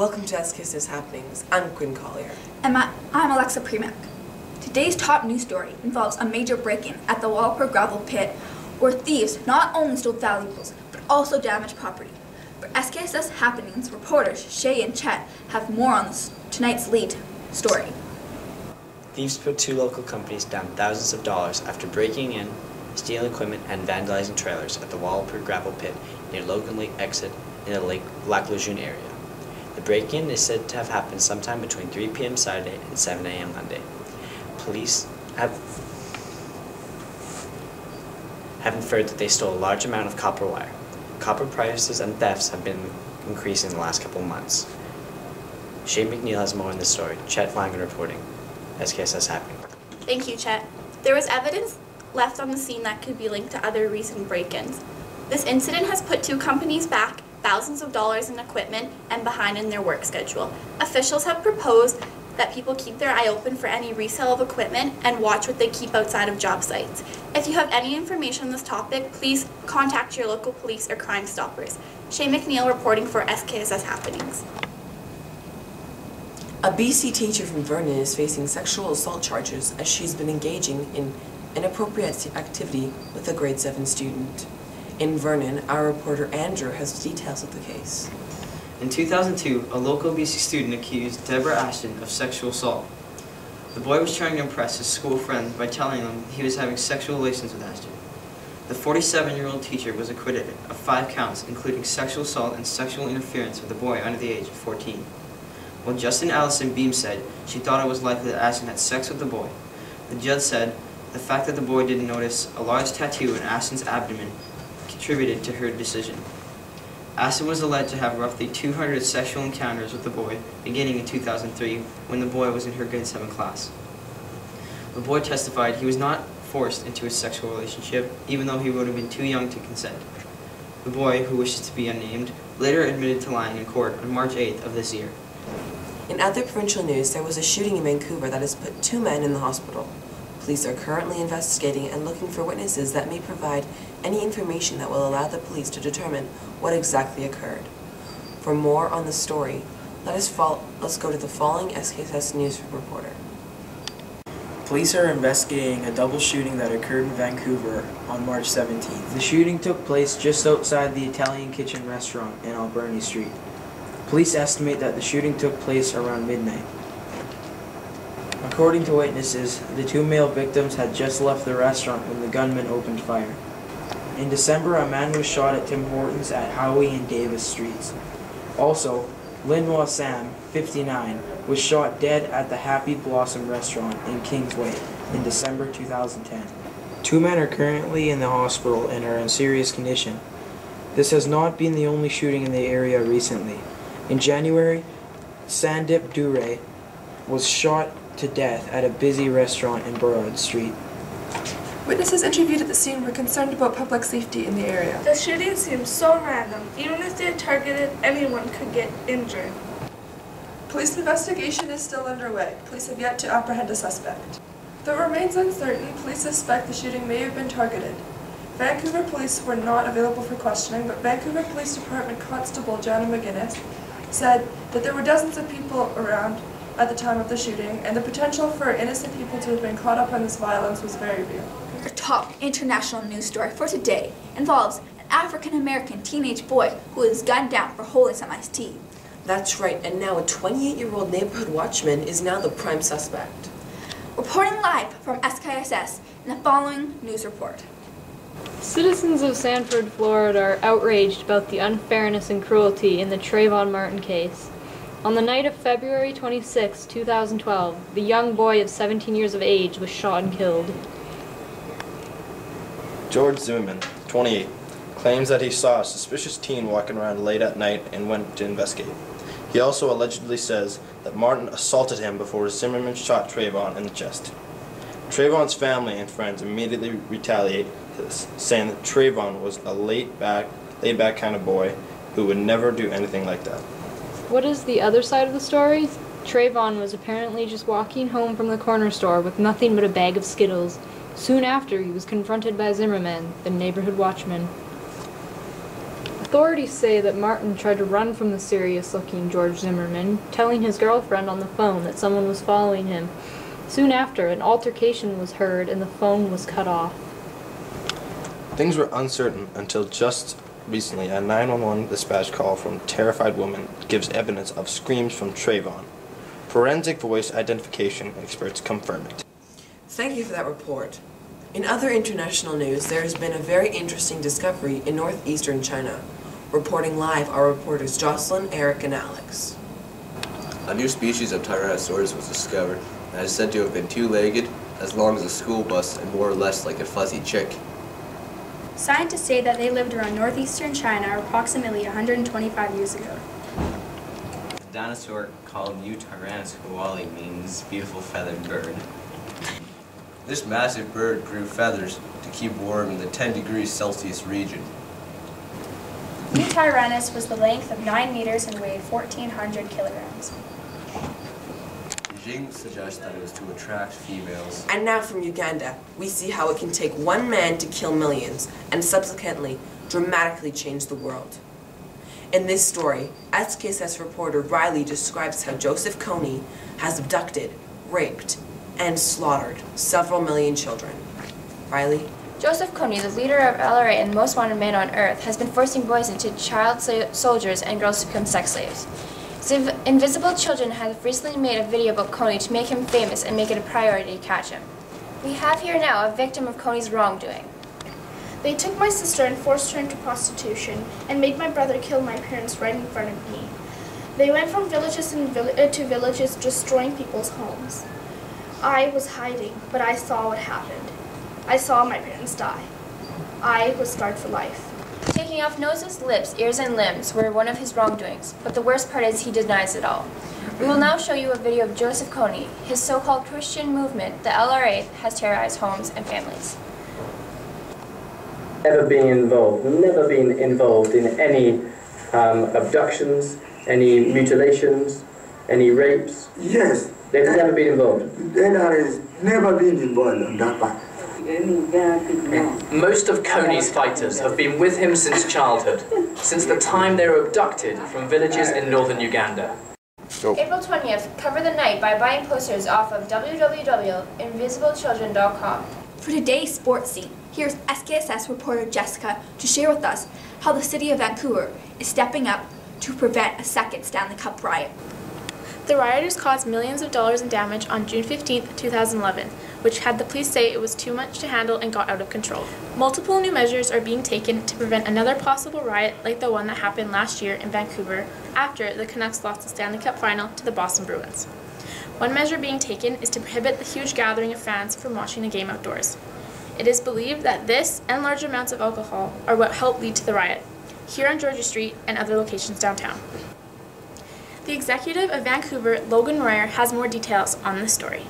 Welcome to SKSS Happenings. I'm Quinn Collier. And I'm Alexa Premack. Today's top news story involves a major break-in at the Walpur gravel pit where thieves not only stole valuables but also damaged property. For SKSS Happenings, reporters Shay and Chet have more on tonight's lead story. Thieves put two local companies down thousands of dollars after breaking in, stealing equipment, and vandalizing trailers at the Walpur gravel pit near Logan Lake exit in the Lac Lejeune area. The break-in is said to have happened sometime between 3 p.m. Saturday and 7 a.m. Monday. Police have inferred that they stole a large amount of copper wire. Copper prices and thefts have been increasing in the last couple of months. Shane McNeil has more on this story. Chet Flanagan reporting. SKSS Happenings. Thank you, Chet. There was evidence left on the scene that could be linked to other recent break-ins. This incident has put two companies back thousands of dollars in equipment and behind in their work schedule. Officials have proposed that people keep their eye open for any resale of equipment and watch what they keep outside of job sites. If you have any information on this topic, please contact your local police or Crime Stoppers. Shane McNeil reporting for SKSS Happenings. A BC teacher from Vernon is facing sexual assault charges as she's been engaging in inappropriate activity with a grade 7 student. In Vernon, our reporter Andrew has details of the case. In 2002, a local BC student accused Deborah Ashton of sexual assault. The boy was trying to impress his school friends by telling them he was having sexual relations with Ashton. The 47-year-old teacher was acquitted of 5 counts, including sexual assault and sexual interference with a boy under the age of 14. While Justin Allison Beam said she thought it was likely that Ashton had sex with the boy, the judge said the fact that the boy didn't notice a large tattoo in Ashton's abdomen contributed to her decision. Ashton was alleged to have roughly 200 sexual encounters with the boy beginning in 2003 when the boy was in her grade 7 class. The boy testified he was not forced into a sexual relationship even though he would have been too young to consent. The boy, who wishes to be unnamed, later admitted to lying in court on March 8th of this year. In other provincial news, there was a shooting in Vancouver that has put 2 men in the hospital. Police are currently investigating and looking for witnesses that may provide any information that will allow the police to determine what exactly occurred. For more on the story, let's go to the following SKSS News reporter. Police are investigating a double shooting that occurred in Vancouver on March 17th. The shooting took place just outside the Italian Kitchen restaurant in Alberni Street. Police estimate that the shooting took place around midnight. According to witnesses, the 2 male victims had just left the restaurant when the gunman opened fire. In December, a man was shot at Tim Hortons at Howie and Davis Streets. Also, Linois Sam, 59, was shot dead at the Happy Blossom restaurant in Kingsway in December 2010. 2 men are currently in the hospital and are in serious condition. This has not been the only shooting in the area recently. In January, Sandip Dure was shot to death at a busy restaurant in Burrard Street. Witnesses interviewed at the scene were concerned about public safety in the area. The shooting seems so random. Even if they're targeted, anyone could get injured. Police investigation is still underway. Police have yet to apprehend a suspect. Though it remains uncertain, police suspect the shooting may have been targeted. Vancouver police were not available for questioning, but Vancouver Police Department Constable Jana McGuinness said that there were dozens of people around at the time of the shooting, and the potential for innocent people to have been caught up in this violence was very real. Our top international news story for today involves an African-American teenage boy who was gunned down for holding some iced tea. That's right, and now a 28-year-old neighborhood watchman is now the prime suspect. Reporting live from SKSS in the following news report. Citizens of Sanford, Florida are outraged about the unfairness and cruelty in the Trayvon Martin case. On the night of February 26, 2012, the young boy of 17 years of age was shot and killed. George Zimmerman, 28, claims that he saw a suspicious teen walking around late at night and went to investigate. He also allegedly says that Martin assaulted him before Zimmerman shot Trayvon in the chest. Trayvon's family and friends immediately retaliate, saying that Trayvon was a laid-back kind of boy who would never do anything like that. What is the other side of the story? Trayvon was apparently just walking home from the corner store with nothing but a bag of Skittles. Soon after, he was confronted by Zimmerman, the neighborhood watchman. Authorities say that Martin tried to run from the serious-looking George Zimmerman, telling his girlfriend on the phone that someone was following him. Soon after, an altercation was heard and the phone was cut off. Things were uncertain until just recently a 911 dispatch call from a terrified woman gives evidence of screams from Trayvon. Forensic voice identification experts confirm it. Thank you for that report. In other international news, there has been a very interesting discovery in northeastern China. Reporting live are reporters Jocelyn, Eric, and Alex. A new species of Tyrannosaurus was discovered and is said to have been two-legged, as long as a school bus, and more or less like a fuzzy chick. Scientists say that they lived around northeastern China approximately 125 years ago. The dinosaur called Tyrannosaurus koali means beautiful feathered bird. This massive bird grew feathers to keep warm in the 10 degrees Celsius region. Tyrannosaurus was the length of 9 meters and weighed 1,400 kilograms. Jing suggests that it was to attract females. And now from Uganda, we see how it can take one man to kill millions and subsequently dramatically change the world. In this story, SKSS reporter Riley describes how Joseph Kony has abducted, raped, and slaughtered several million children. Riley? Joseph Kony, the leader of LRA and most wanted man on earth, has been forcing boys into child soldiers and girls to become sex slaves. Invisible Children has recently made a video about Kony to make him famous and make it a priority to catch him. We have here now a victim of Kony's wrongdoing. They took my sister and forced her into prostitution and made my brother kill my parents right in front of me. They went from villages to villages, destroying people's homes. I was hiding, but I saw what happened. I saw my parents die. I was scarred for life. Taking off noses, lips, ears, and limbs were one of his wrongdoings, but the worst part is he denies it all. We will now show you a video of Joseph Kony. His so-called Christian movement, the LRA, has terrorized homes and families. Never been involved in any abductions, any mutilations, any rapes. Yes. They've never been involved. Then has never been involved on that part. Most of Kony's fighters have been with him since childhood, since the time they were abducted from villages in northern Uganda. April 20th, cover the night by buying posters off of www.invisiblechildren.com. For today's sports scene, here's SKSS reporter Jessica to share with us how the city of Vancouver is stepping up to prevent a second Stanley Cup riot. The rioters caused millions of dollars in damage on June 15, 2011, which had the police say it was too much to handle and got out of control. Multiple new measures are being taken to prevent another possible riot like the one that happened last year in Vancouver after the Canucks lost the Stanley Cup final to the Boston Bruins. One measure being taken is to prohibit the huge gathering of fans from watching the game outdoors. It is believed that this and large amounts of alcohol are what helped lead to the riot, here on Georgia Street and other locations downtown. The executive of Vancouver, Logan Royer, has more details on this story.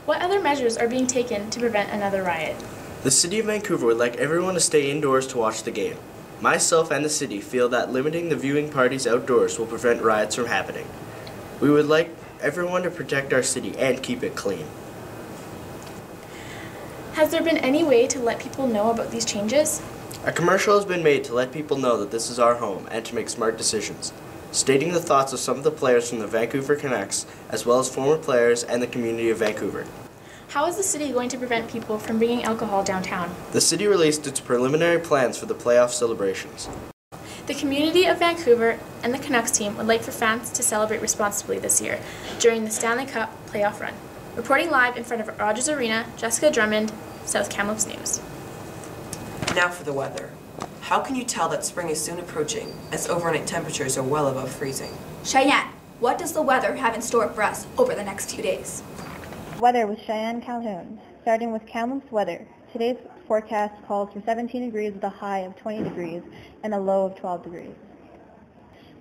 What other measures are being taken to prevent another riot? The City of Vancouver would like everyone to stay indoors to watch the game. Myself and the city feel that limiting the viewing parties outdoors will prevent riots from happening. We would like everyone to protect our city and keep it clean. Has there been any way to let people know about these changes? A commercial has been made to let people know that this is our home and to make smart decisions, stating the thoughts of some of the players from the Vancouver Canucks, as well as former players and the community of Vancouver. How is the city going to prevent people from bringing alcohol downtown? The city released its preliminary plans for the playoff celebrations. The community of Vancouver and the Canucks team would like for fans to celebrate responsibly this year during the Stanley Cup playoff run. Reporting live in front of Rogers Arena, Jessica Drummond, South Kamloops News. Now for the weather. How can you tell that spring is soon approaching, as overnight temperatures are well above freezing? Cheyenne, what does the weather have in store for us over the next few days? Weather with Cheyenne Calhoun. Starting with Kamloops weather. Today's forecast calls for 17 degrees with a high of 20 degrees and a low of 12 degrees.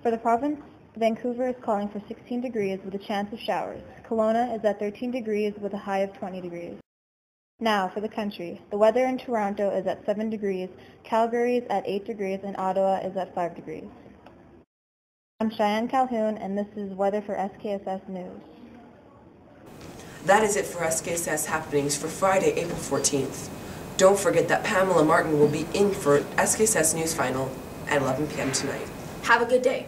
For the province, Vancouver is calling for 16 degrees with a chance of showers. Kelowna is at 13 degrees with a high of 20 degrees. Now for the country. The weather in Toronto is at 7 degrees, Calgary is at 8 degrees, and Ottawa is at 5 degrees. I'm Cheyenne Calhoun, and this is weather for SKSS News. That is it for SKSS Happenings for Friday, April 14th. Don't forget that Pamela Martin will be in for SKSS News Final at 11 p.m. tonight. Have a good day.